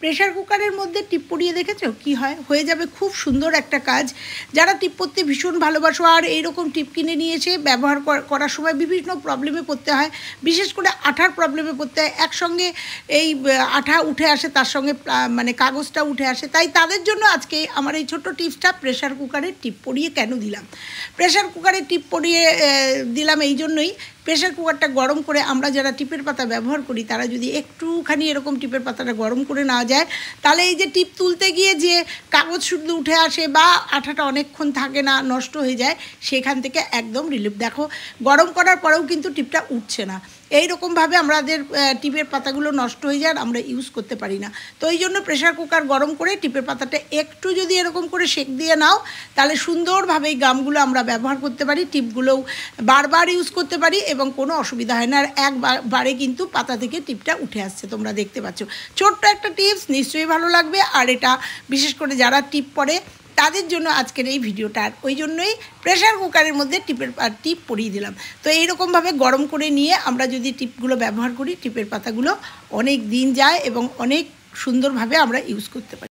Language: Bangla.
প্রেশার কুকারের মধ্যে টিপ পরিয়ে দেখেছো কি হয়, হয়ে যাবে খুব সুন্দর একটা কাজ। যারা টিপ পরতে ভীষণ ভালোবাসো আর এইরকম টিপ কিনে নিয়ে এসে ব্যবহার করার সময় বিভিন্ন প্রবলেমে পড়তে হয়, বিশেষ করে আঠার প্রবলেমে পড়তে হয়। একসঙ্গে এই আঠা উঠে আসে, তার সঙ্গে মানে কাগজটা উঠে আসে। তাই তাদের জন্য আজকে আমার এই ছোট্ট টিপসটা প্রেশার কুকারের টিপ পরিয়ে কেন দিলাম। প্রেশার কুকারের টিপ পরিয়ে দিলাম এই জন্যই, প্রেশার কুকারটা গরম করে আমরা যারা টিপের পাতা ব্যবহার করি তারা যদি একটুখানি এরকম টিপের পাতাটা গরম করে নেওয়া যায়, তাহলে এই যে টিপ তুলতে গিয়ে যে কাগজ শুদ্ধ উঠে আসে বা আঠাটা অনেকক্ষণ থাকে না, নষ্ট হয়ে যায়, সেখান থেকে একদম রিলিফ। দেখো গরম করার পরেও কিন্তু টিপটা উঠছে না। এইরকমভাবে আমাদের টিপের পাতাগুলো নষ্ট হয়ে যায় আর আমরা ইউজ করতে পারি না। তো এই জন্য প্রেশার কুকার গরম করে টিপের পাতাটা একটু যদি এরকম করে সেঁক দিয়ে নাও, তাহলে সুন্দরভাবে এই গামগুলো আমরা ব্যবহার করতে পারি, টিপগুলোও বারবার ইউজ করতে পারি এবং কোনো অসুবিধা হয় না। আর একবারে কিন্তু পাতা থেকে টিপটা উঠে আসছে, তোমরা দেখতে পাচ্ছ। ছোট্ট একটা টিপস, নিশ্চয়ই ভালো লাগবে। আর এটা বিশেষ করে যারা টিপ পরে তাদের জন্য আজকের এই ভিডিওটা। ওই জন্যই প্রেশার কুকারের মধ্যে টিপ পরিয়ে দিলাম। তো এইরকমভাবে গরম করে নিয়ে আমরা যদি টিপগুলো ব্যবহার করি, টিপের পাতাগুলো অনেক দিন যায় এবং অনেক সুন্দরভাবে আমরা ইউজ করতে পারি।